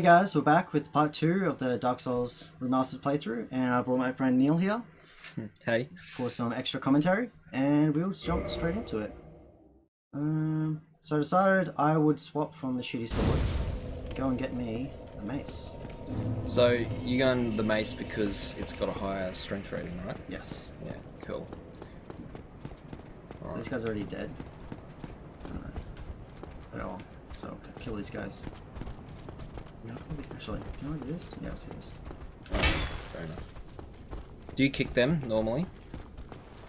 guys, we're back with part 2 of the Dark Souls Remastered playthrough, and I brought my friend Neil here. Hey. For some extra commentary, and we'll just jump straight into it. So I decided I would swap from the shitty sword, go and get me a mace. So you're going the mace because it's got a higher strength rating, right? Yes. Yeah, cool. So this guy's already dead. Oh, so kill these guys. No, actually, can I do this? Yeah, let's do this. Oh, fair enough. Do you kick them normally?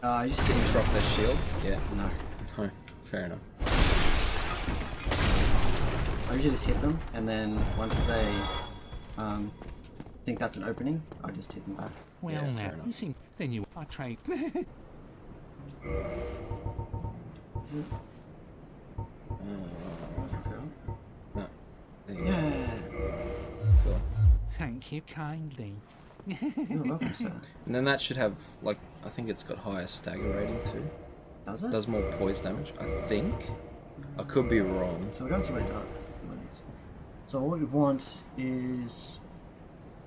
You just To interrupt their shield? Yeah. No. No, fair enough. I usually just hit them, and then once they think that's an opening, I just hit them back. Well, Yeah, now, fair enough. you think then you are trained. Is it? No. There you go. Yeah. Cool. Thank you kindly. You're welcome, sir. And then that should have, like, I think it's got higher stagger rating too. Does it? Does more poise damage, I think. I could be wrong. So we're going to see what it does. So what we want is...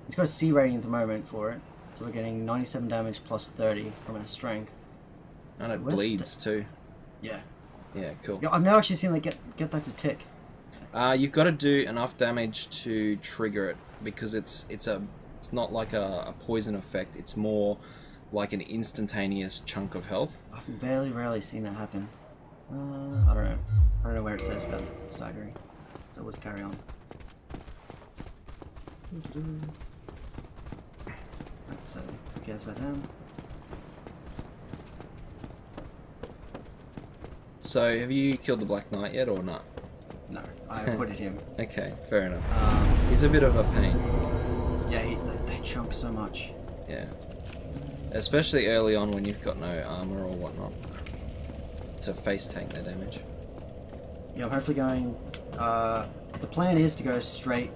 It's got a C rating at the moment for it. So we're getting 97 damage plus 30 from our strength. And So it where's bleeds too. Yeah. Yeah, cool. Yeah, I've never actually seen like get that to tick. You've got to do enough damage to trigger it because it's not like a poison effect. It's more like an instantaneous chunk of health. I've rarely seen that happen. I don't know where it says about staggering. So we'll just carry on. So who cares about them? So have you killed the Black Knight yet or not? No, I avoided him. Okay, fair enough. He's a bit of a pain. Yeah, they chunk so much. Yeah. Especially early on when you've got no armor or whatnot to face tank their damage. Yeah, I'm hopefully going... the plan is to go straight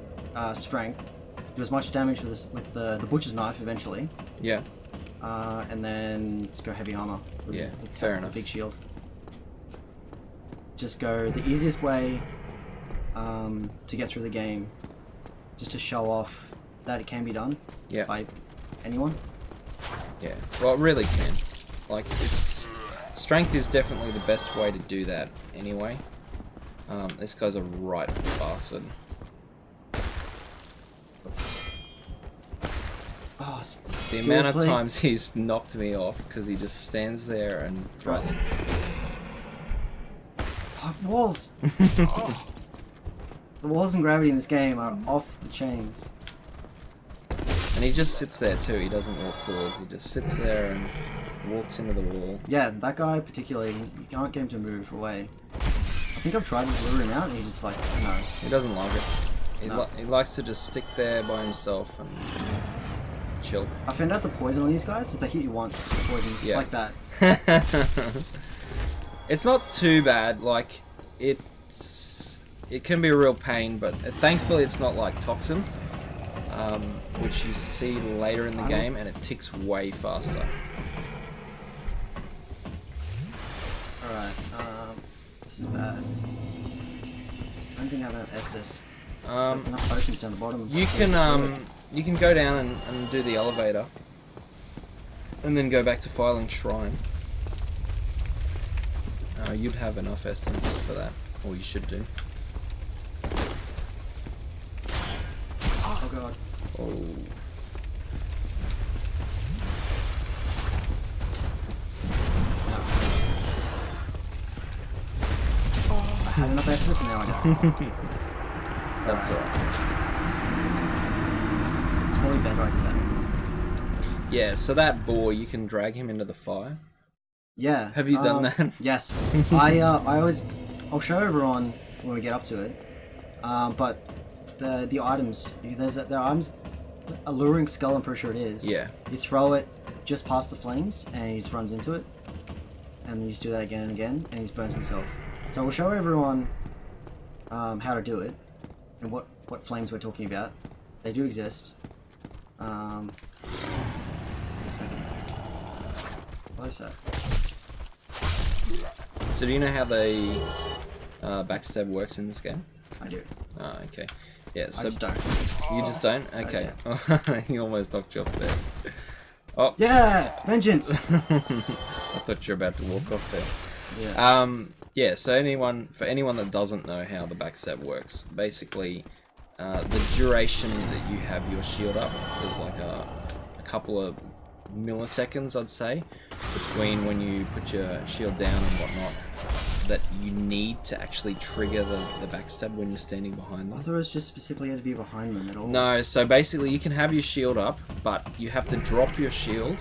strength, do as much damage with the butcher's knife eventually. Yeah. And then let's go heavy armor. Yeah, fair enough. Big shield. Just go the easiest way to get through the game, just to show off that it can be done. Yeah. By anyone. Yeah. Well, it really can. Like, strength is definitely the best way to do that anyway. This guy's a right bastard. Oh, The amount of times he's knocked me off because he just stands there and thrusts. Oh, walls! Oh. The walls and gravity in this game are off the chains. And he just sits there too, he doesn't walk forward, he just sits there and walks into the wall. Yeah, that guy particularly, you can't get him to move away. I think I've tried to lure him out and he just like, no. He doesn't like it. No. He likes to just stick there by himself and chill. I found out the poison on these guys, if they hit you once, poison, Yeah. like that. It's not too bad, like, it can be a real pain, but thankfully it's not like toxin, which you see later in the game, and it ticks way faster. Alright, this is bad. I don't think I have enough Estus. Enough potions down the bottom. You can go down and do the elevator, and then go back to Filing Shrine. You'd have enough essence for that, or you should do. Oh god. Oh. I had enough Estus and now I don't. That's alright. It's probably better I do that. Yeah, so that boar, you can drag him into the fire. Yeah. Have you done that? Yes. I'll show everyone when we get up to it. But the items, there are items, alluring skull, I'm pretty sure it is. Yeah. You throw it just past the flames and he just runs into it. And you just do that again and again and he just burns himself. So we'll show everyone how to do it and what flames we're talking about. They do exist. A second. Close that. So do you know how the backstab works in this game? I do. Oh, okay. Yeah, I so just don't. you just don't? Okay. He almost knocked you off there. Oh. Yeah! Vengeance! I thought you were about to walk off there. Yeah. Yeah, so for anyone that doesn't know how the backstab works, basically, the duration that you have your shield up, there's like a couple of milliseconds, I'd say, between when you put your shield down and whatnot, that you need to actually trigger the backstab when you're standing behind I them. thought it was just specifically had to be behind them at all. No, so basically you can have your shield up, but you have to drop your shield,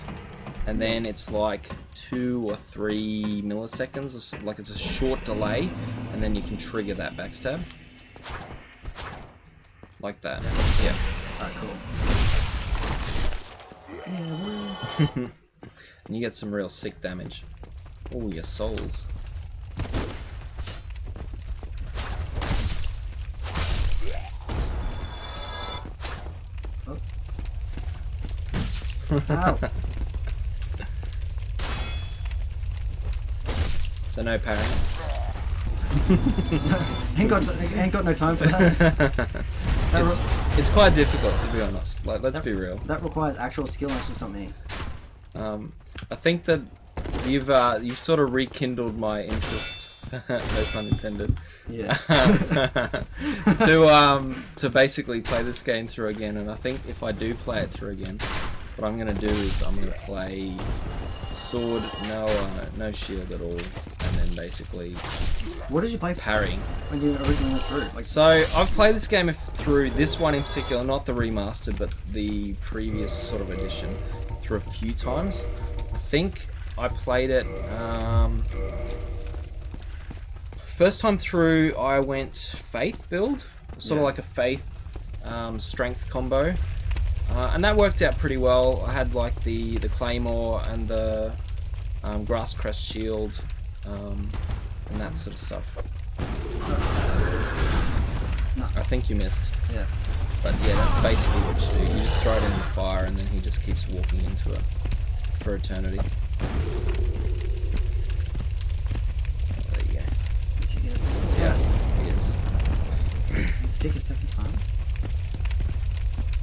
and then it's like 2 or 3 milliseconds, like it's a short delay, and then you can trigger that backstab. Like that. Yeah. Alright, cool. And you get some real sick damage. Oh, your souls. Oh. Ow. So no parry. ain't got no time for that. It's quite difficult, to be honest. Like, let's be real. That requires actual skill, and it's just not me. I think that you've sort of rekindled my interest, no pun intended, Yeah. to basically play this game through again. And I think if I do play it through again, what I'm gonna do is I'm gonna play sword, no shield at all, and then basically What did you play parry. when you originally went through? Like, So I've played this game through this one in particular, not the remastered, but the previous sort of edition, through a few times. I think I played it. First time through, I went faith build, sort of like a faith strength combo, and that worked out pretty well. I had like the claymore and the grass crest shield, and that sort of stuff. No. I think you missed. yeah. But yeah, that's basically what you do. You just throw it in the fire and then he just keeps walking into it for eternity. Oh, there you go. Did you get it? Yes, he is. Take a second time.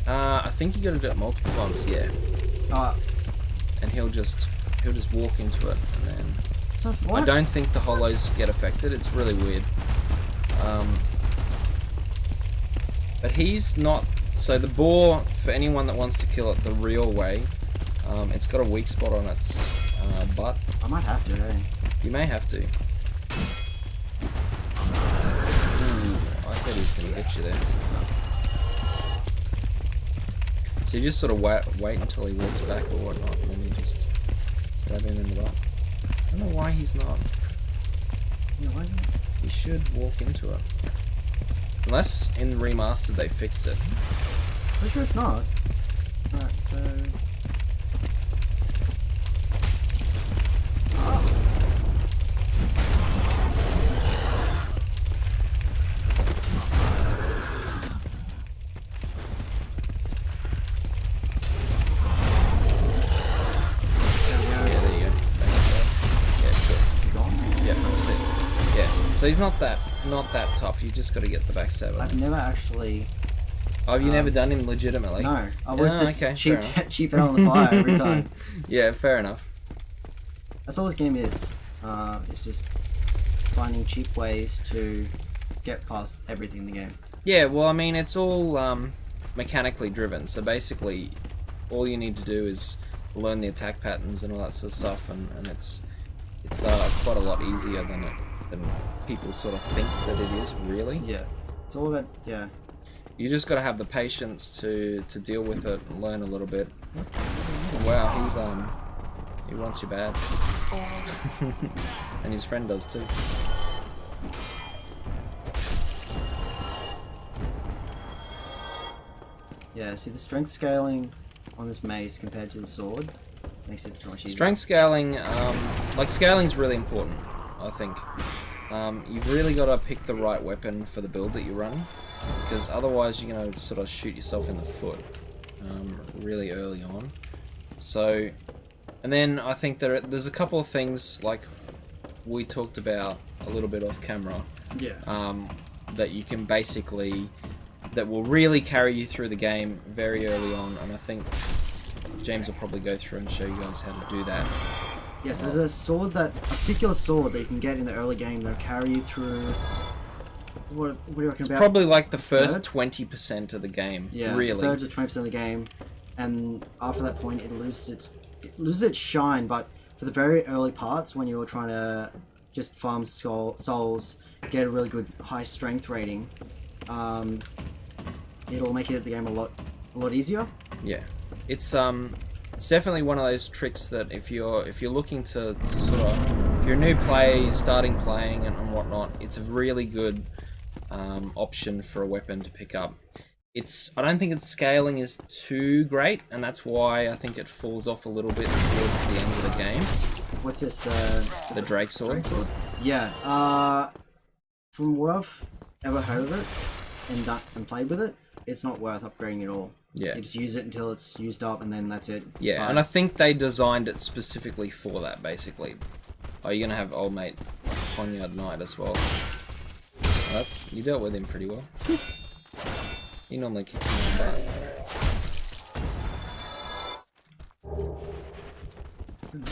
I think you got to do it multiple times, yeah. And he'll just walk into it and then... So what? I don't think the hollows get affected. It's really weird. But he's not... So the boar, for anyone that wants to kill it the real way, it's got a weak spot on its butt. I might have to, eh? You may have to. Ooh, I thought he was going to get you there. So you just sort of wait until he walks back or whatnot, and then you just stab him in the butt. I don't know why he's not. Yeah, why is it? He should walk into it. Unless in Remastered they fixed it. Pretty sure it's not. Alright, so... Yeah, there you go. Yeah, sure. Is it gone? Yeah, that's it. Yeah. So he's not that tough. You just got to get the backstab. I've never actually... Oh, have you never done him legitimately? No, I was Ah, just okay, cheap, fair enough. cheap out on the fire every time. Yeah, fair enough. That's all this game is. It's just finding cheap ways to get past everything in the game. Yeah, well, I mean, it's all mechanically driven. So basically, all you need to do is learn the attack patterns and all that sort of stuff, and it's quite a lot easier than people sort of think that it is. Really, Yeah. It's all about, yeah. you just got to have the patience to deal with it and learn a little bit. Wow, he wants you bad, and his friend does too. Yeah, see the strength scaling on this mace compared to the sword makes it so much easier. Strength scaling, like scaling's really important, I think. You've really got to pick the right weapon for the build that you're running, because otherwise you're going to sort of shoot yourself in the foot really early on. So, and then I think there's a couple of things like we talked about a little bit off camera. Yeah. that you can basically, that will really carry you through the game very early on, and I think James will probably go through and show you guys how to do that. Yes, there's a particular sword that you can get in the early game that'll carry you through. What do you reckon It's about? probably like the first 20% of the game. Yeah, really. 30 to 20% of the game, and after that point, it loses its shine. But for the very early parts, when you're trying to just farm souls, get a really good high strength rating, it'll make it the game a lot easier. Yeah, it's definitely one of those tricks that if you're looking to sort of, if you're a new player, you're starting playing and whatnot, it's a really good option for a weapon to pick up. I don't think its scaling is too great, and that's why I think it falls off a little bit towards the end of the game. What's this? The Drake Sword? Yeah. From what I've ever heard of it and played with it, it's not worth upgrading at all. Yeah. You just use it until it's used up, and then that's it. Yeah, and I think they designed it specifically for that, basically. Oh, you're gonna have old mate Ponyard Knight as well. Well, you dealt with him pretty well. He normally kicks him in the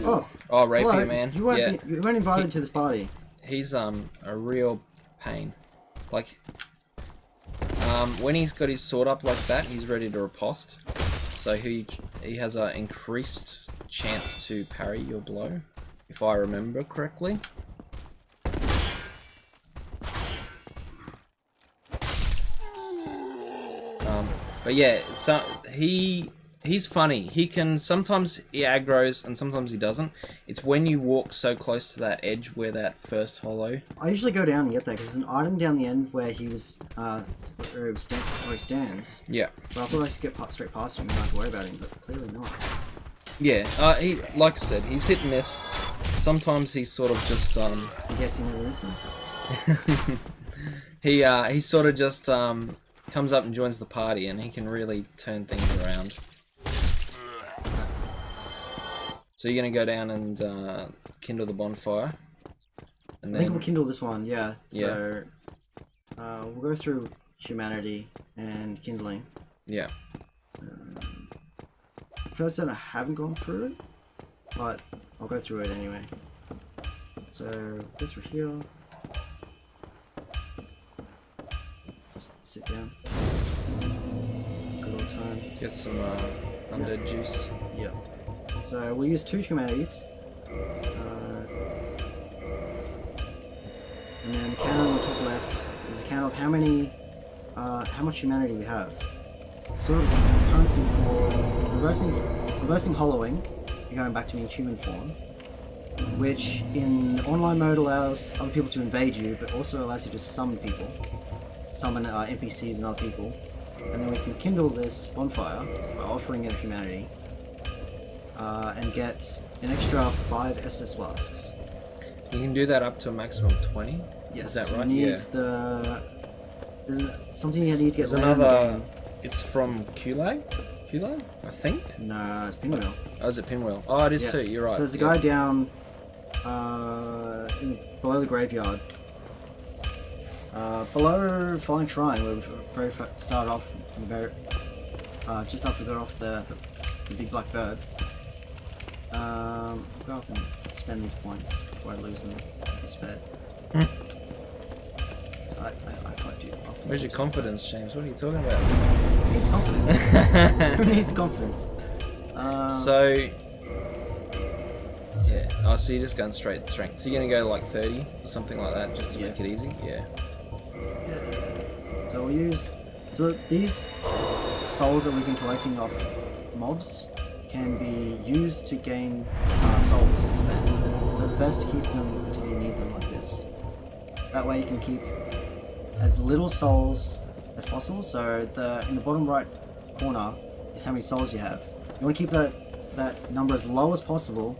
butt. Oh, rapier hello. man. You weren't invited to this party. He's a real pain. Like, when he's got his sword up like that, he's ready to riposte. So he has an increased chance to parry your blow, if I remember correctly. But yeah, so he's funny. He can sometimes he aggroes and sometimes he doesn't. It's when you walk so close to that edge where that first hollow. I usually go down and get that because there's an item down the end where he stands. Yeah. But I thought I should get straight past him and not have to worry about him, but clearly not. Yeah. He, like I said, he's hit and miss. Sometimes he's sort of just I guess he never misses. he sort of just comes up and joins the party, and he can really turn things around. So you're gonna go down and kindle the bonfire, and then I think we'll kindle this one. Yeah. So we'll go through humanity and kindling. Yeah. First, I haven't gone through it, but I'll go through it anyway. So go through here. Just sit down. Good old time. Get some undead juice. Yep. So we'll use 2 humanities. And then the counter on the top left is a count of how much humanity we have. Sort of it's a currency for reversing hollowing, you're going back to being human form, which in online mode allows other people to invade you, but also allows you to summon people, summon NPCs and other people, and then we can kindle this bonfire by offering it of humanity, and get an extra 5 Estus flasks. You can do that up to a maximum of 20. Yes. Is that right? You need there's something you need to get. There's another. It's from Kule, I think. No, it's Pinwheel. Oh, is it Pinwheel? Oh, it is too. You're right. So there's a guy down below the graveyard, below Falling Shrine, where we started off. Just after we got off the big black bird. I'll go up and spend these points before I lose them. Sped. So I quite do. Where's your confidence, James? What are you talking about? Who needs confidence? Who needs confidence? So, yeah. Oh, so you're just going straight strength. So you're gonna go like 30 or something like that, just to make it easy. Yeah. So we'll use. So these souls that we've been collecting off mobs can be used to gain souls to spend. So it's best to keep them until you need them like this. That way you can keep as little souls as possible. So in the bottom right corner is how many souls you have. You want to keep that number as low as possible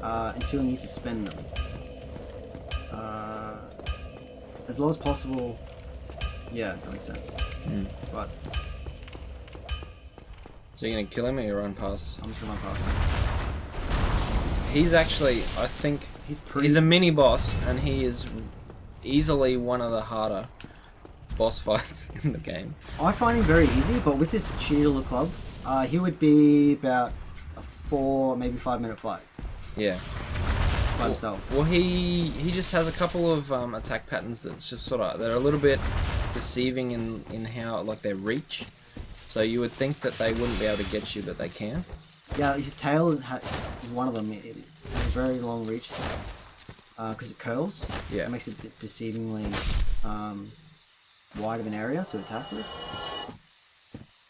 until you need to spend them. As low as possible. Yeah, that makes sense. But So you're gonna kill him or you run past? I'm just gonna run past him. He's actually, I think He's pretty. He's a mini boss, and he is easily one of the harder boss fights in the game. I find him very easy, but with this shitty little club, he would be about a 4, maybe 5 minute fight Yeah. by himself. Well, he just has a couple of attack patterns that's just sort of they're a little bit deceiving in how like their reach. So you would think that they wouldn't be able to get you, but they can. Yeah, his tail is one of them. It has a very long reach because it curls. Yeah. It makes it deceivingly wide of an area to attack with.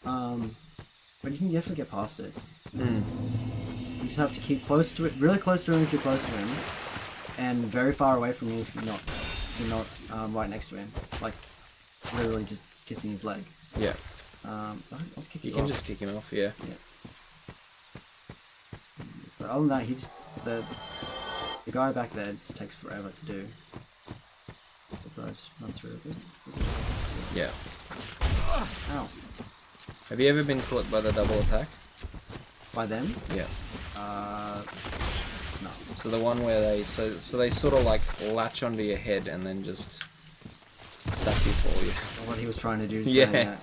But you can definitely get past it. Mm. You just have to keep close to it, really close to him if you're close to him, and very far away from you if you're not right next to him. Like literally just kissing his leg. Yeah. I'll just kick You you can off. just kick him off, yeah. But other than that, he just the guy back there just takes forever to do. So I just run through it. Yeah. Ow. Have you ever been caught by the double attack? By them? Yeah. No. So the one where they so they sort of like latch onto your head and then just suck you for you. What he was trying to do. Is Yeah.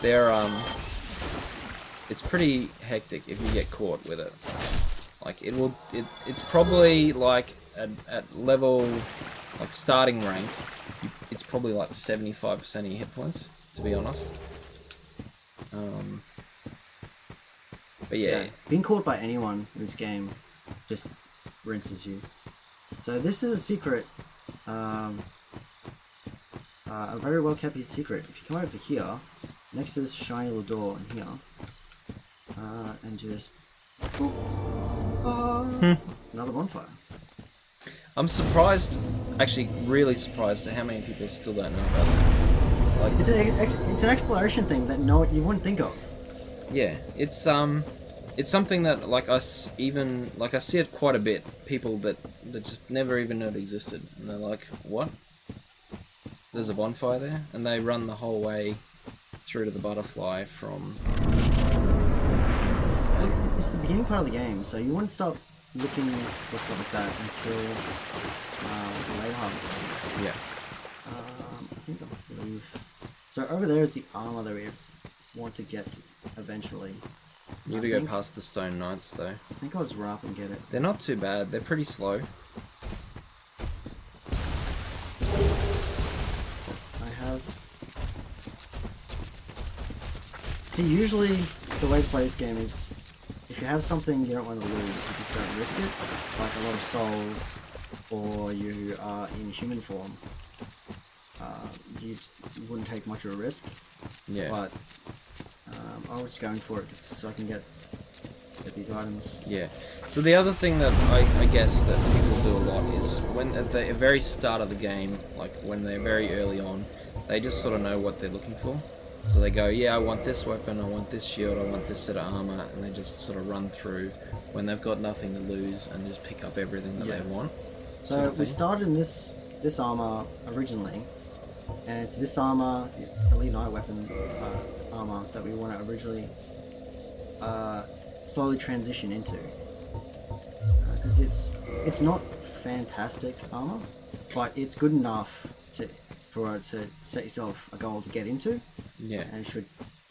They're it's pretty hectic if you get caught with it. Like it's probably like at level like starting rank, it's probably like 75% of your hit points, to be honest. But yeah. Being caught by anyone in this game just rinses you. So this is a secret. A very well kept secret. If you come over here, next to this shiny little door in here, and do this. It's another bonfire. I'm surprised, actually really surprised at how many people still don't know about it. Like, It's an exploration thing that you wouldn't think of. yeah, it's something that like I see it quite a bit. People that just never even knew it existed, and they're like, "What? There's a bonfire there?" And they run the whole way through to the butterfly from. It's the beginning part of the game, so you wouldn't start looking for stuff like that until the later half of the game. Yeah. I believe. So over there is the armor that we want to get eventually. You have to go past the Stone Knights though. I think I'll just run up and get it. They're not too bad. They're pretty slow. I have. See, usually the way to play this game is if you have something you don't want to lose, you just don't risk it. Like a lot of souls, or you are in human form. You wouldn't take much of a risk. Yeah. But I was going for it just so I can get these items. Yeah. So the other thing that I guess that people do a lot is when at the very start of the game, like when they're very early on, they just sort of know what they're looking for. So they go, yeah, I want this weapon, I want this shield, I want this set of armor, and they just sort of run through when they've got nothing to lose and just pick up everything that they want. So sort of we thing. started in this armor originally, and it's this armor, the Elite Knight weapon armor, that we want to originally slowly transition into. Because it's not fantastic armor, but it's good enough for it to set yourself a goal to get into. Yeah. And it should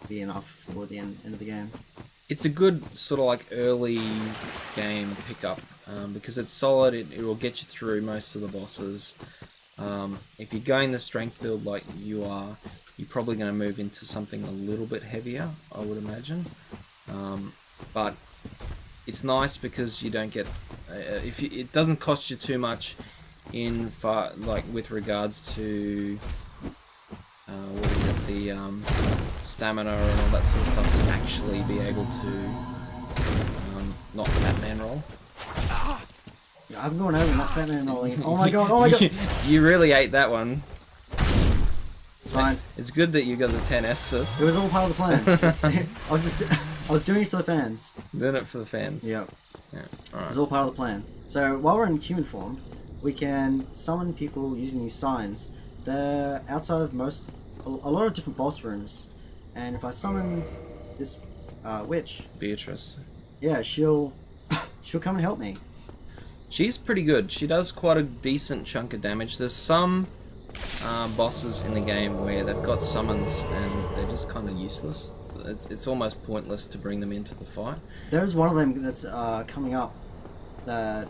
be enough for the end of the game. It's a good sort of like early game pickup because it's solid. It will get you through most of the bosses. If you're going the strength build like you are, you're probably going to move into something a little bit heavier, I would imagine. But it's nice because you don't get it doesn't cost you too much with regards to what is it, the stamina and all that sort of stuff to actually be able to not Batman roll. Yeah, I'm going over and not fat man rolling. Oh my god! Oh my god! You really ate that one. It's fine. It's good that you got the 10 S's. It was all part of the plan. I was doing it for the fans. Doing it for the fans. Yeah. Yeah. It Alright. was all part of the plan. So while we're in human form, we can summon people using these signs. They're outside of a lot of different boss rooms. And if I summon this witch, Beatrice. yeah, she'll come and help me. She's pretty good. She does quite a decent chunk of damage. There's some bosses in the game where they've got summons and they're just kind of useless. It's almost pointless to bring them into the fight. There's one of them that's coming up that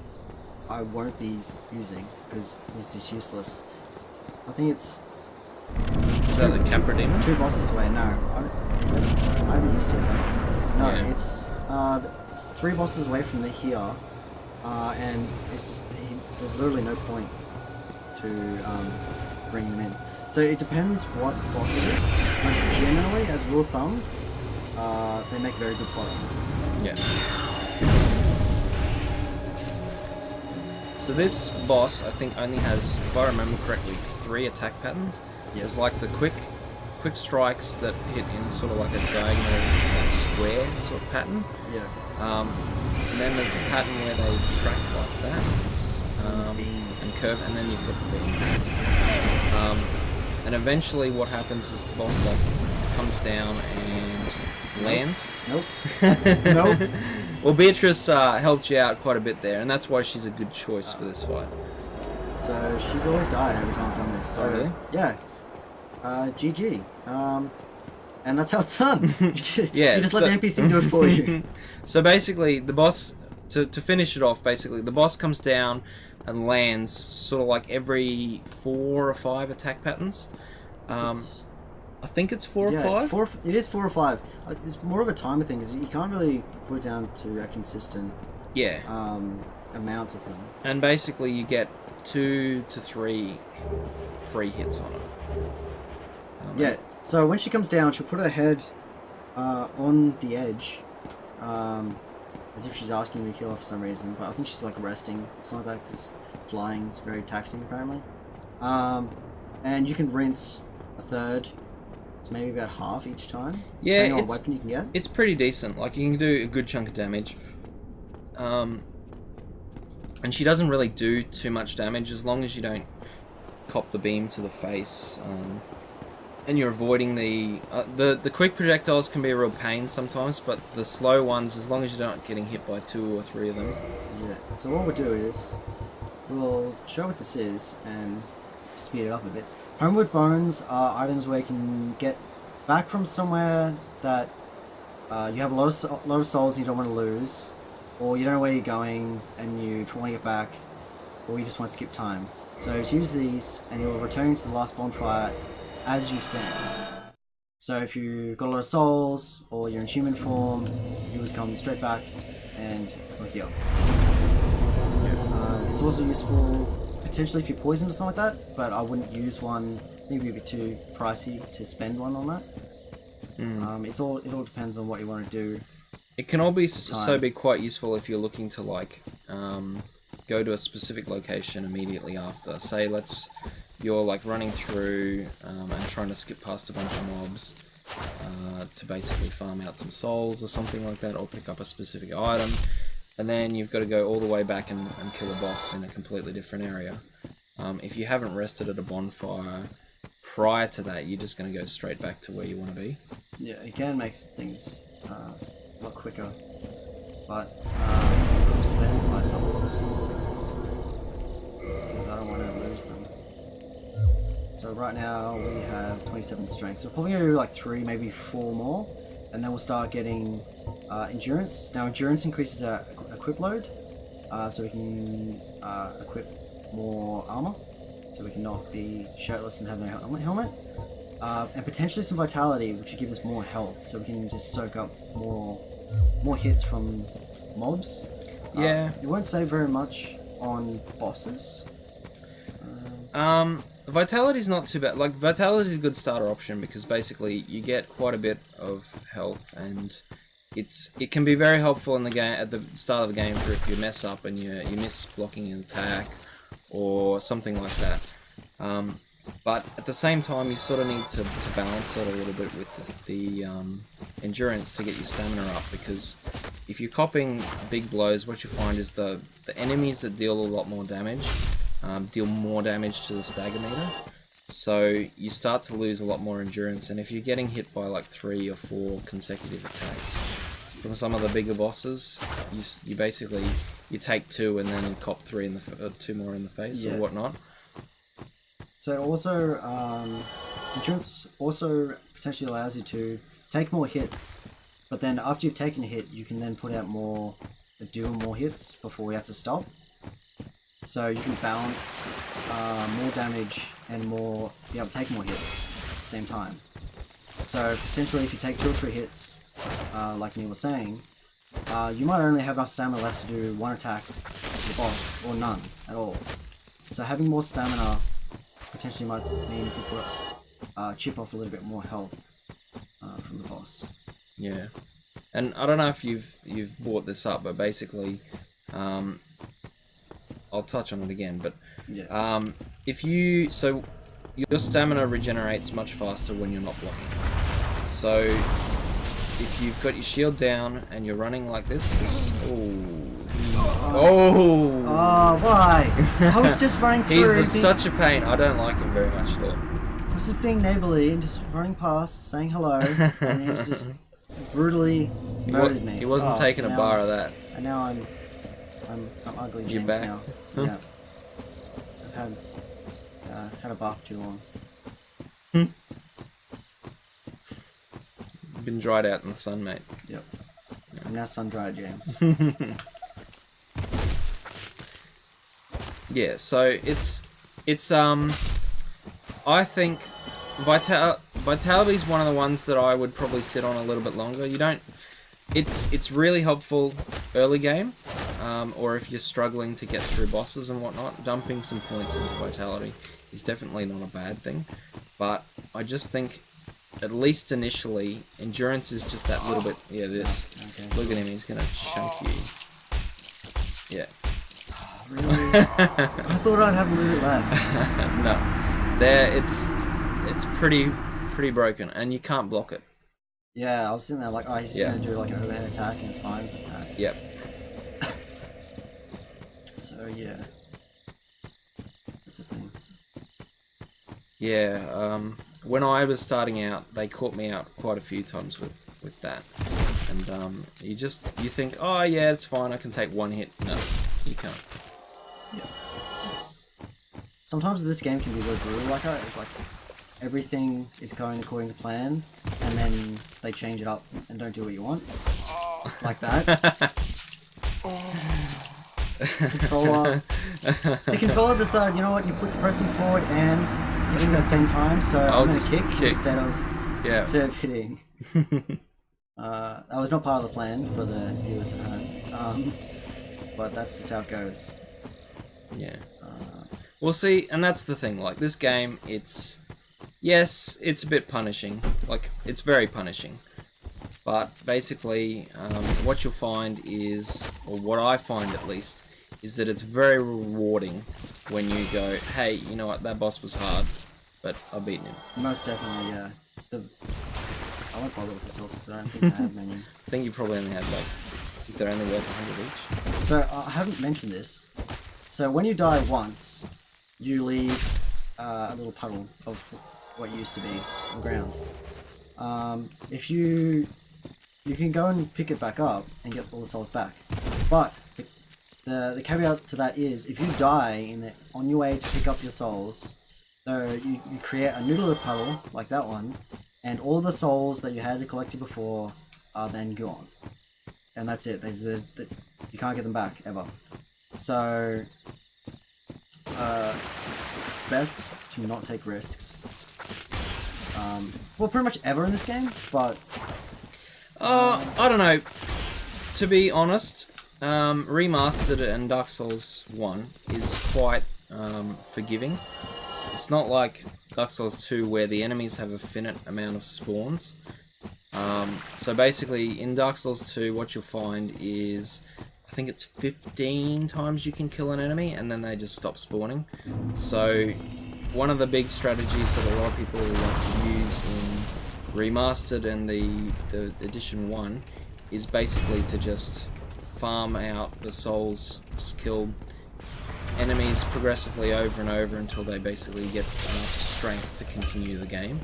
I won't be using because it's just useless. I think it's... Is that the Capra Demon? 2 bosses away. No, I haven't used his. No, Yeah. it's 3 bosses away from the here, and it's just there's literally no point to bring him in. So it depends what boss it is. Like generally, as rule of thumb, they make very good fight. Yeah. So this boss, I think, only has, if I remember correctly, 3 attack patterns. Yes. There's like the quick strikes that hit in sort of like a diagonal, like square sort of pattern. Yeah. And then there's the pattern where they track like that, and curve, and then you've got the beam. And eventually, what happens is the boss like comes down and lands. Nope. Nope. Well, Beatrice helped you out quite a bit there, and that's why she's a good choice for this fight. So she's always died every time I've done this. So Oh, really? yeah. GG. And that's how it's done. Yeah, you just let the NPC do it for you. So basically, the boss, to finish it off, basically, the boss comes down and lands sort of like every 4 or 5 attack patterns. I think it's 4 or 5. It is 4 or 5. It's more of a timer thing because you can't really put it down to a consistent Yeah. amount of them. And basically, you get 2 to 3 free hits on it. Yeah. So when she comes down, she'll put her head on the edge, as if she's asking you to kill her for some reason. But I think she's like resting, or something like that, because flying is very taxing apparently. And you can rinse a third, maybe about half each time. Yeah, depending on what weapon you can get. It's pretty decent. Like, you can do a good chunk of damage. And she doesn't really do too much damage as long as you don't cop the beam to the face. And you're avoiding the quick projectiles can be a real pain sometimes, but the slow ones, as long as you're not getting hit by 2 or 3 of them. Yeah. So what we'll do is we'll show what this is and speed it up a bit. Homeward Bones are items where you can get back from somewhere that you have a lot of souls you don't want to lose, or you don't know where you're going and you want to get back, or you just want to skip time. So just use these and you'll return to the last bonfire as you stand. So if you've got a lot of souls or you're in human form, you just come straight back and heal. It's also useful potentially if you're poisoned or something like that, but I wouldn't use one. I think it would be too pricey to spend one on that. It all depends on what you want to do. It can all be be quite useful if you're looking to like go to a specific location immediately after. Say you're like running through and trying to skip past a bunch of mobs to basically farm out some souls or something like that, or pick up a specific item, and then you've got to go all the way back and kill a boss in a completely different area. If you haven't rested at a bonfire prior to that, you're just going to go straight back to where you want to be. Yeah, it can make things a lot quicker, but I'll spend my souls because I don't want to lose them. So right now we have 27 strength, so we're probably going to do like 3, maybe 4 more, and then we'll start getting endurance. Now endurance increases our equip load, so we can equip more armor, so we can not be shirtless and have no helmet. And potentially some vitality, which will give us more health, so we can just soak up more hits from mobs. Yeah. It won't save very much on bosses. Vitality's not too bad. Like, Vitality's a good starter option because basically you get quite a bit of health, and it can be very helpful in the game at the start of the game for if you mess up and you miss blocking an attack or something like that. But at the same time, you sort of need to balance it a little bit with the endurance to get your stamina up, because if you're copping big blows, what you find is the enemies that deal a lot more damage deal more damage to the stagger meter. So you start to lose a lot more endurance, and if you're getting hit by like 3 or 4 consecutive attacks from some of the bigger bosses, you basically you take 2 and then you cop 3 in the 2 more in the face or whatnot. So also, endurance also potentially allows you to take more hits, but then after you've taken a hit, you can then put out do more hits before we have to stop. So you can balance more damage and be able to take more hits at the same time. So potentially, if you take 2 or 3 hits, like Neil was saying, you might only have enough stamina left to do 1 attack to the boss, or none at all. So having more stamina potentially might mean you can chip off a little bit more health from the boss. Yeah, and I don't know if you've brought this up, but basically, I'll touch on it again. But if your stamina regenerates much faster when you're not blocking. So if you've got your shield down and you're running like this, why? I was just running through. He's such a pain. I don't like him very much at all. I was just being neighborly and just running past, saying hello, and he was just brutally murdered me. He wasn't taking a bar of that. And now I'm ugly James back? now. Huh? Yeah. I've had a bath too long. Been dried out in the sun, mate. Yep. I'm now sun-dried, James. Yeah, so it's I think Vitality's one of the ones that I would probably sit on a little bit longer. It's really helpful early game, or if you're struggling to get through bosses and whatnot, dumping some points into Vitality is definitely not a bad thing. But I just think, at least initially, endurance is just that little bit. Yeah, this. Okay. Look at him, he's gonna chunk you. Yeah. Really? I thought I'd have a little bit left. No, it's pretty broken, and you can't block it. Yeah, I was sitting there like, he's just gonna do like an overhead attack and it's fine. Yep. So yeah, that's a thing. Yeah, when I was starting out, they caught me out quite a few times with that, and you think, oh yeah, it's fine, I can take 1 hit. No, you can't. Yeah. Sometimes this game can be really brutal like that. It's like everything is going according to plan, and then they change it up and don't do what you want. Like that. The controller decided, you know what, you're pressing forward and hitting at the same time, so I'm going to kick instead of hitting. That was not part of the plan for the viewers at home, but that's just how it goes. Yeah. Well, see, and that's the thing. Like this game, it's a bit punishing. Like it's very punishing. But basically, what you'll find is, or what I find at least, is that it's very rewarding when you go, hey, you know what, that boss was hard, but I've beaten him. Most definitely, yeah. I won't bother with the source because I don't think I have many. I think you probably only had like, they're only worth 100 each. So I haven't mentioned this. So when you die once, you leave a little puddle of what used to be on the ground. If you can go and pick it back up and get all the souls back, but the caveat to that is if you die on your way to pick up your souls, so you create a new little puddle like that one, and all the souls that you had collected before are then gone, and that's it. You can't get them back ever. So it's best to not take risks. Well, pretty much ever in this game, but I don't know. To be honest, Remastered and Dark Souls 1 is quite forgiving. It's not like Dark Souls 2 where the enemies have a finite amount of spawns. So basically, in Dark Souls 2, what you'll find is, I think it's 15 times you can kill an enemy, and then they just stop spawning. So one of the big strategies that a lot of people like to use in Remastered and the Edition 1 is basically to just farm out the souls, just kill enemies progressively over and over until they basically get enough strength to continue the game.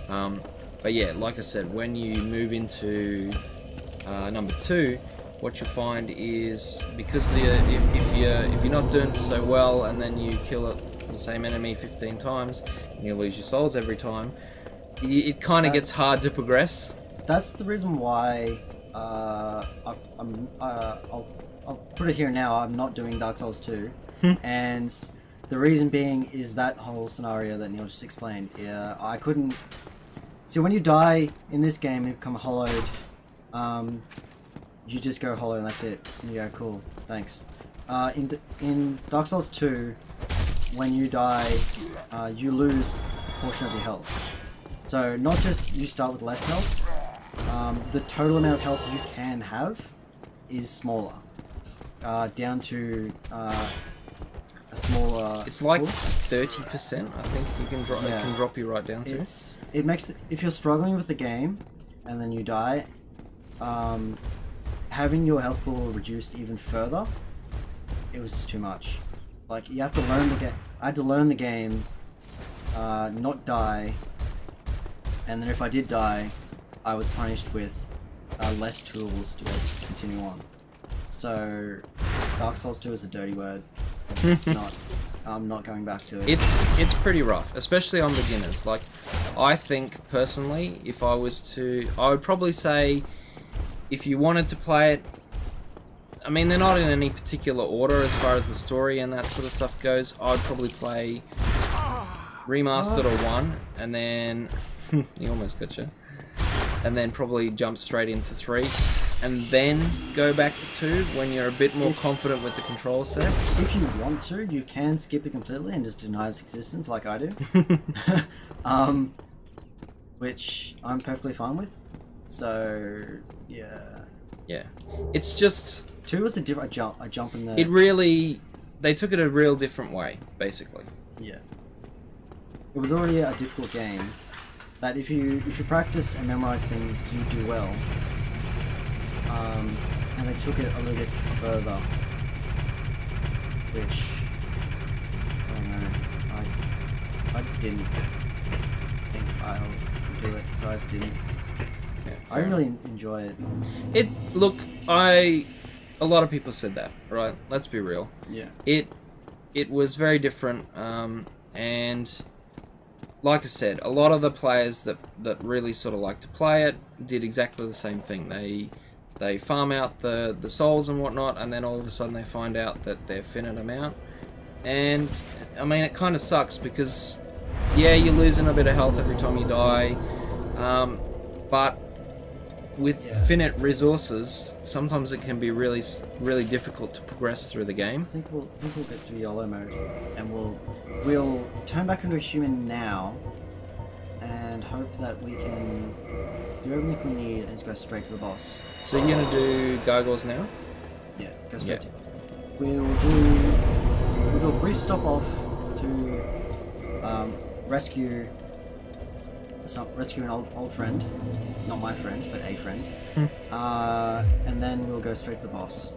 But yeah, like I said, when you move into number 2, what you find is because if you're not doing so well and then you kill the same enemy 15 times and you lose your souls every time, it kind of gets hard to progress. That's the reason why I'll put it here now. I'm not doing Dark Souls 2, and the reason being is that whole scenario that Neil just explained. Yeah, I couldn't. See, when you die in this game, you become hollowed. You just go hollow and that's it. And you go, cool, thanks. In Dark Souls 2, when you die, you lose a portion of your health. So not just you start with less health, the total amount of health you can have is smaller. Down to a smaller... It's like pool. 30%, I think you can drop. Yeah. It can drop you right down to. It makes if you're struggling with the game and then you die, having your health pool reduced even further, it was too much. Like, you have to learn the game. I had to learn the game, not die, and then if I did die, I was punished with less tools to continue on. So, Dark Souls 2 is a dirty word. It's not. I'm not going back to it. It's pretty rough, especially on beginners. Like, I think personally, if I was to, I would probably say, if you wanted to play it, I mean, they're not in any particular order as far as the story and that sort of stuff goes. I'd probably play Remastered or 1, and then you almost got you, and then probably jump straight into 3, and then go back to 2 when you're a bit more confident with the control set. If you want to, you can skip it completely and just deny its existence like I do. Which I'm perfectly fine with. So, yeah. Yeah. It's just... 2 was a jump in the... It really... They took it a real different way, basically. Yeah. It was already a difficult game that if you practice and memorize things, you do well. And they took it a little bit further, which I don't know. I just didn't think I could do it, so I just didn't. Yeah, I really enjoy it. A lot of people said that, right? Let's be real. Yeah. It was very different, and like I said, a lot of the players that really sort of like to play it did exactly the same thing. They farm out the souls and whatnot, and then all of a sudden they find out that they're finite amount. And I mean, it kind of sucks because, yeah, you're losing a bit of health every time you die, but with finite resources, sometimes it can be really, really difficult to progress through the game. I think we'll get to YOLO mode, and we'll turn back into a human now, and hope that we can do everything we need and just go straight to the boss. So you're gonna do gargoyles now? Yeah, go straight to... We'll do a brief stop off to rescue an old friend. Not my friend, but a friend. And then we'll go straight to the boss.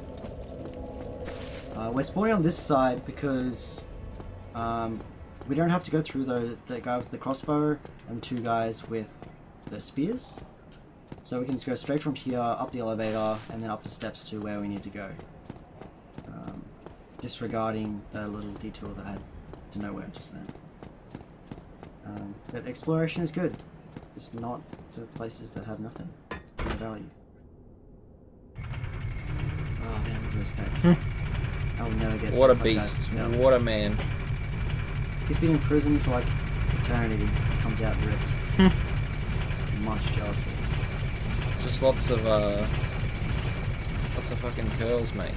We're spawning on this side because we don't have to go through the guy with the crossbow and 2 guys with the spears. So we can just go straight from here, up the elevator, and then up the steps to where we need to go. Disregarding the little detour that I had to nowhere just then. But exploration is good. Just not to places that have nothing. No value. Oh man, look at those pecs. I'll never get What a pecs like beast. that. Yep. What a man. He's been in prison for like eternity and comes out ripped. Much jealousy. Just lots of fucking curls, mate.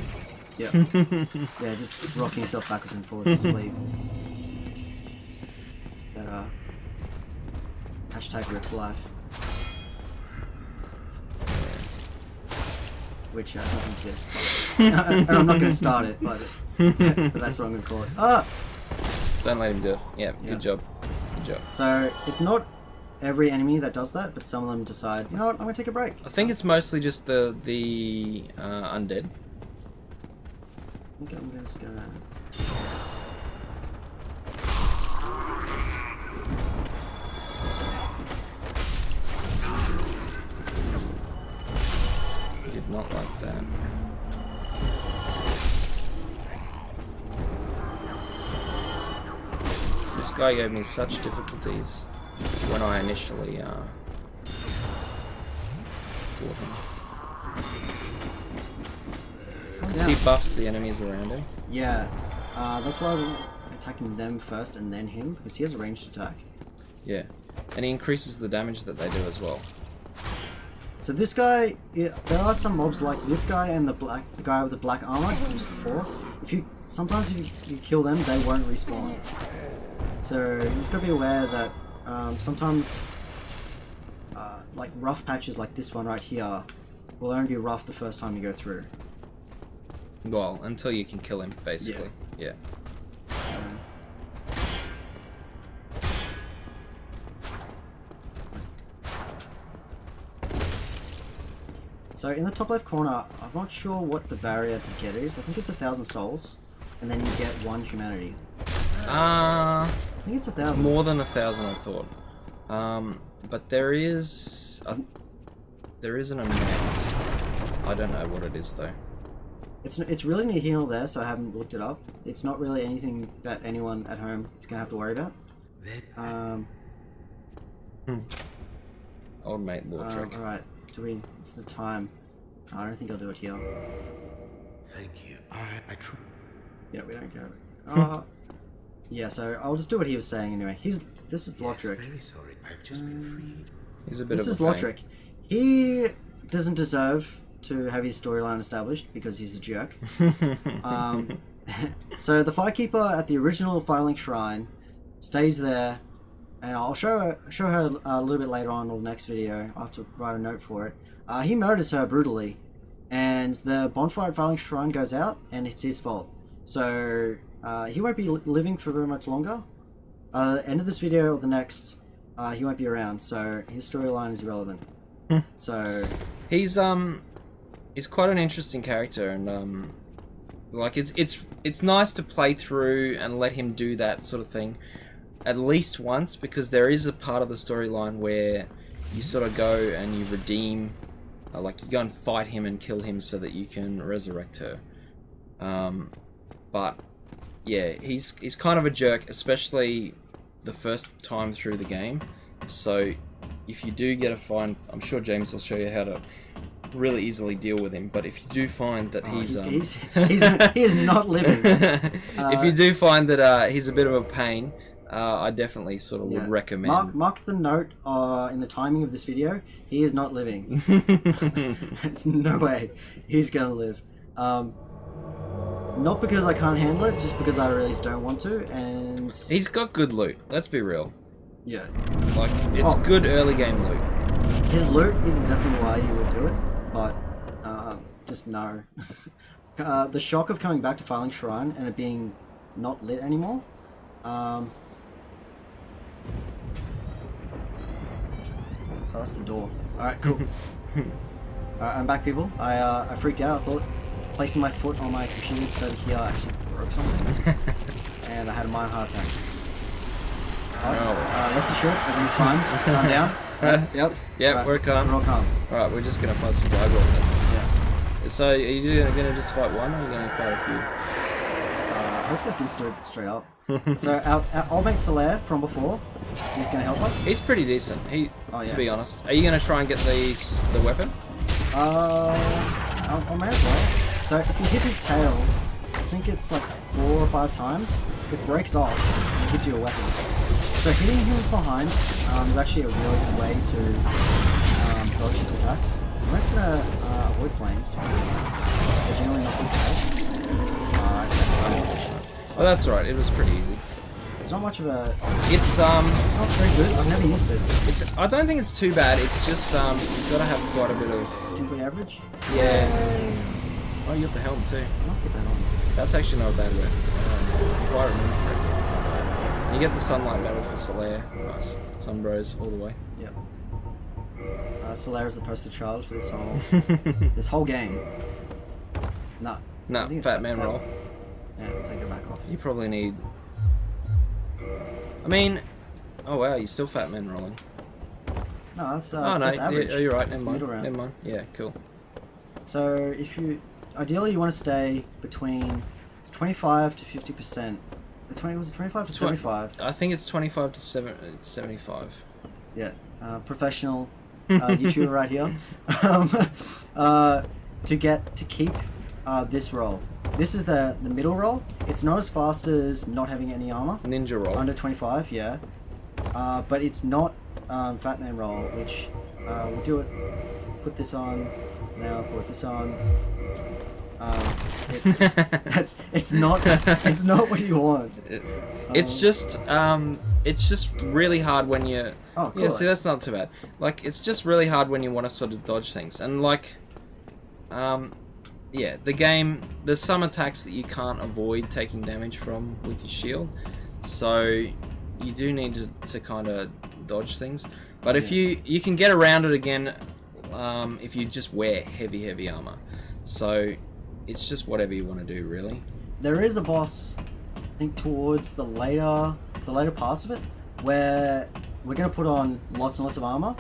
Yeah. Yeah, just rocking himself backwards and forwards to sleep. That hashtag rip life. Which doesn't exist. And I'm not going to start it, but that's what I'm going to call it. Ah! Don't let him do it. Yeah, Yeah. good job. Good job. So, it's not every enemy that does that, but some of them decide, you know what, I'm going to take a break. I think it's mostly just the undead. I think I'm just going to... not like that. This guy gave me such difficulties when I initially fought him. Because he buffs the enemies around him. Yeah, that's why I was attacking them first and then him, because he has a ranged attack. Yeah, and he increases the damage that they do as well. So this guy, there are some mobs like this guy and the guy with the black armor from just before. Sometimes if you kill them, they won't respawn. So you just gotta be aware that sometimes like rough patches like this one right here will only be rough the first time you go through. Well, until you can kill him, basically. Yeah. So in the top left corner, I'm not sure what the barrier to get is. I think it's 1,000 souls, and then you get 1 humanity. I think it's 1,000. It's more than 1,000, I thought. But there is an amount. I don't know what it is though. It's really near here or there, so I haven't looked it up. It's not really anything that anyone at home is gonna have to worry about. Old mate lore trick. Alright, it's the time. I don't think I'll do it here. Thank you. I truly. Yeah, we don't care. Yeah, so I'll just do what he was saying anyway. This is Lotric. Very sorry. I've just been freed. He's a bit This of is a pain. Lotric. He doesn't deserve to have his storyline established because he's a jerk. So the Firekeeper at the original Firelink Shrine stays there, and I'll show her a little bit later on in the next video. I have to write a note for it. He murders her brutally, and the bonfire at Firelink Shrine goes out, and it's his fault. So he won't be living for very much longer. End of this video or the next, he won't be around, so his storyline is irrelevant. So He's quite an interesting character, and like it's nice to play through and let him do that sort of thing at least once, because there is a part of the storyline where you sort of go and you redeem, like you go and fight him and kill him so that you can resurrect her. But yeah, he's kind of a jerk, especially the first time through the game. So if you do get a find, I'm sure James will show you how to really easily deal with him. But if you do find that he is not living. If you do find that he's a bit of a pain, I definitely sort of would recommend. Mark the note in the timing of this video. He is not living. It's no way he's gonna live. Not because I can't handle it, just because I really just don't want to. And he's got good loot. Let's be real. Yeah, like it's good early game loot. His loot is definitely why you would do it, but just no. The shock of coming back to Firelink Shrine and it being not lit anymore. Oh, that's the door. Alright, cool. Alright, I'm back, people. I freaked out. I thought placing my foot on my computer just over here actually broke something. And I had a minor heart attack. Alright, rest assured, everything's fine. Calm down. Yep. Yep, right. we're calm. We're all calm. Alright, we're just gonna fight some dog rolls then. Yeah. So, are you gonna just fight one, or are you gonna fight a few? Hopefully I can just do it straight up. So our old mate Solaire from before, he's gonna help us. He's pretty decent. Oh, yeah. To be honest. Are you gonna try and get the weapon? I may as well. So if you hit his tail, I think it's like 4 or 5 times, it breaks off and gives you a weapon. So hitting him from behind is actually a really good way to dodge his attacks. I'm just gonna avoid flames because they're generally not good attacks. Oh, that's alright. It was pretty easy. It's not much of a. It's not very good. I've never used it. I don't think it's too bad. It's just you've got to have quite a bit of. Distinctly average. Yeah. Oh, you got the helm too. I'll put that on. That's actually not a bad weapon. If I remember correctly, it's not bad. You get the sunlight medal for Solaire. Nice. Sunbros all the way. Yep. Solaire is the poster child for this whole game. No. No, fat man roll. Yeah, we'll take it back off. You probably need. I mean, oh wow, you're still fat man rolling. No, that's oh no, that's average. yeah, you're right. That's Never mind. middle round. Never mind. Yeah, cool. So ideally you want to stay between 25 to 50%. Was it 25 to 75? I think it's 25 to 75. Yeah, professional YouTuber right here. To keep this roll. This is the middle roll. It's not as fast as not having any armor. Ninja roll. Under 25, yeah. But it's not Fat Man roll, which we'll do it. Put this on. Now put this on. It's not what you want. It's just really hard when you. Oh, cool. Yeah, see, that's not too bad. Like, it's just really hard when you want to sort of dodge things, and like, yeah, the game. There's some attacks that you can't avoid taking damage from with your shield, so you do need to kind of dodge things. But if you can get around it again, if you just wear heavy armor, so it's just whatever you want to do, really. There is a boss, I think, towards the later parts of it, where we're gonna put on lots and lots of armor.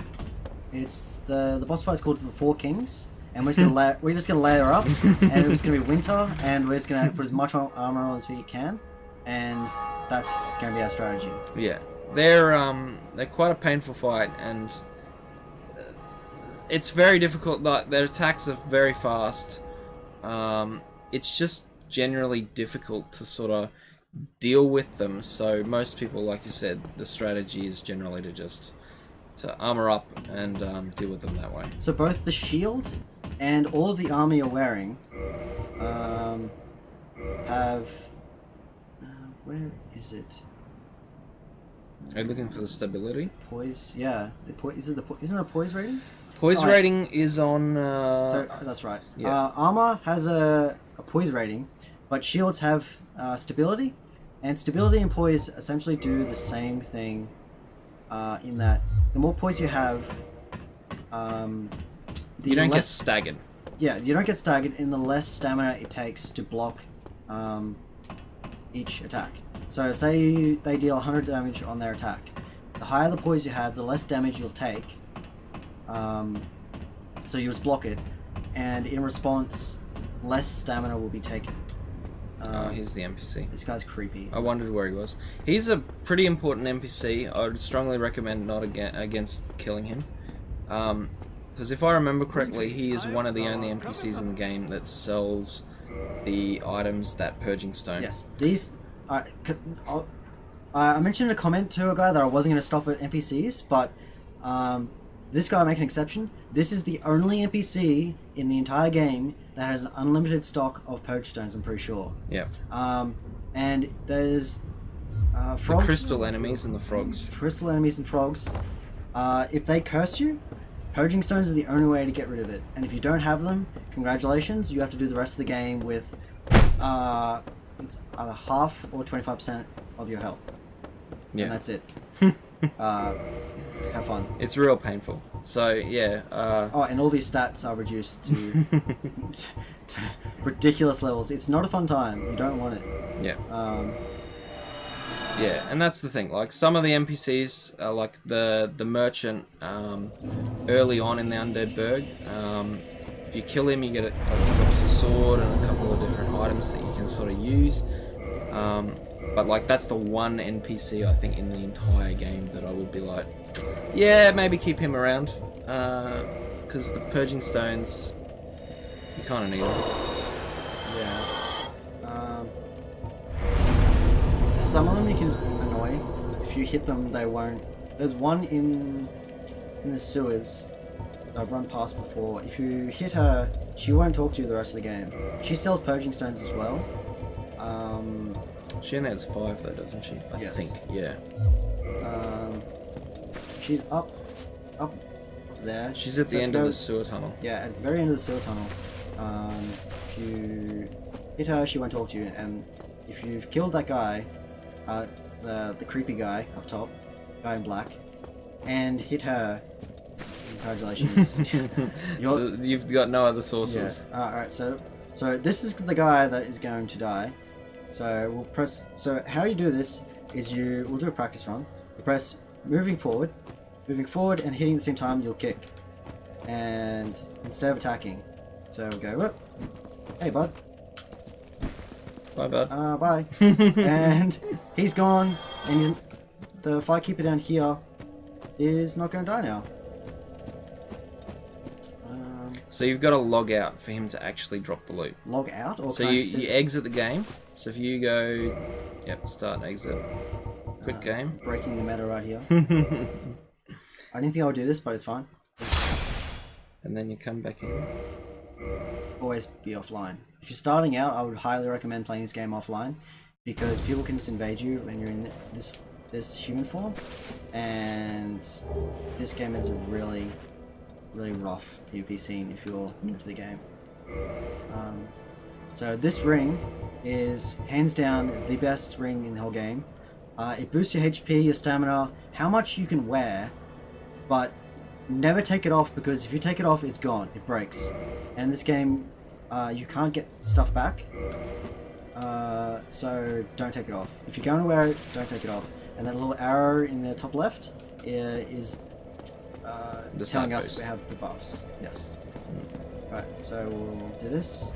It's the boss fight is called the Four Kings, and we're just gonna layer up, and it's gonna be winter, and we're just gonna put as much armor on as we can, and that's gonna be our strategy. Yeah, they're quite a painful fight, and it's very difficult. Like, their attacks are very fast. It's just generally difficult to sort of deal with them. So most people, like you said, the strategy is generally to armor up and deal with them that way. So both the shield and all of the armor you're wearing have. Where is it? Are you looking for the stability? Poise. Yeah. Isn't it a poise rating? Poise rating is on. So that's right. Yeah. Armor has a poise rating, but shields have stability, and stability and poise essentially do the same thing. In that, the more poise you have, you don't get staggered. Yeah, you don't get staggered, and the less stamina it takes to block each attack. So say they deal 100 damage on their attack. The higher the poise you have, the less damage you'll take. So you just block it, and in response, less stamina will be taken. Here's the NPC. This guy's creepy. I wondered where he was. He's a pretty important NPC. I would strongly recommend not against killing him. Because if I remember correctly, he is one of the only NPCs in the game that sells the items that Purging Stone. Yes. These are... I mentioned in a comment to a guy that I wasn't going to stop at NPCs, but this guy, I make an exception. This is the only NPC in the entire game that has an unlimited stock of Purge Stones, I'm pretty sure. Yeah. And there's frogs. The crystal enemies and the frogs. Crystal enemies and frogs. If they curse you, Purging Stones is the only way to get rid of it. And if you don't have them, congratulations, you have to do the rest of the game with it's either half or 25% of your health. Yeah. And that's it. Have fun. It's real painful. So, yeah. And all these stats are reduced to, to ridiculous levels. It's not a fun time. You don't want it. Yeah. Yeah, and that's the thing. Like, some of the NPCs are like the merchant early on in the Undead Burg. If you kill him, you get a sword and a couple of different items that you can sort of use. But like, that's the one NPC I think in the entire game that I would be like, yeah, maybe keep him around, because the Purging Stones, you kind of need them. Yeah. Some of them you can annoy. If you hit them, they won't. There's one in the sewers that I've run past before. If you hit her, she won't talk to you the rest of the game. She sells Purging Stones as well. She only has 5 though, doesn't she? I think, yeah. She's up there. She's at the end of the sewer tunnel. Yeah, at the very end of the sewer tunnel. If you hit her, she won't talk to you. And if you've killed that guy, the creepy guy up top, guy in black, and hit her, congratulations. You've got no other sources. Yeah. Alright, so this is the guy that is going to die. So we'll press. So how you do this is we'll do a practice run. You press moving forward, and hitting at the same time. You'll kick, and instead of attacking, So we go, whoop. Hey, bud. Bye, bud. Bye. And he's gone, and the firekeeper down here is not going to die now. So you've got to log out for him to actually drop the loot. Log out? Or So you exit the game. So if you go... Yep, start and exit. Quick game. Breaking the meta right here. I didn't think I would do this, but it's fine. And then you come back in. Always be offline. If you're starting out, I would highly recommend playing this game offline, because people can just invade you when you're in this human form, and this game is a really rough PvP scene if you're new to the game. So this ring is hands down the best ring in the whole game. It boosts your HP, your stamina, how much you can wear, but never take it off, because if you take it off, it's gone. It breaks. And in this game, you can't get stuff back. So don't take it off. If you're going to wear it, don't take it off. And that little arrow in the top left is telling us we have the buffs. Yes. Right, so we'll do this.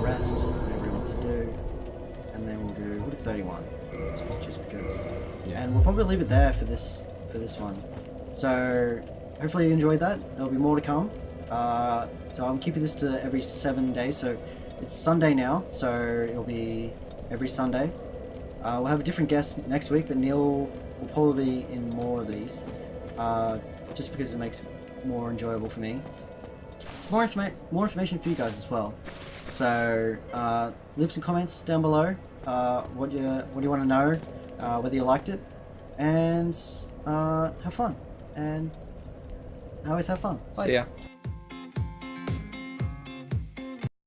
Rest, whatever he wants to do. And then we'll do 31. Just because. Yeah. And we'll probably leave it there for this one. So hopefully you enjoyed that. There'll be more to come. So I'm keeping this to every 7 days. So it's Sunday now, so it'll be every Sunday. We'll have a different guest next week, but Neil will probably be in more of these, just because it makes it more enjoyable for me. It's more information for you guys as well. So leave some comments down below. What do you want to know? Whether you liked it, and have fun. And always have fun. Bye. See ya.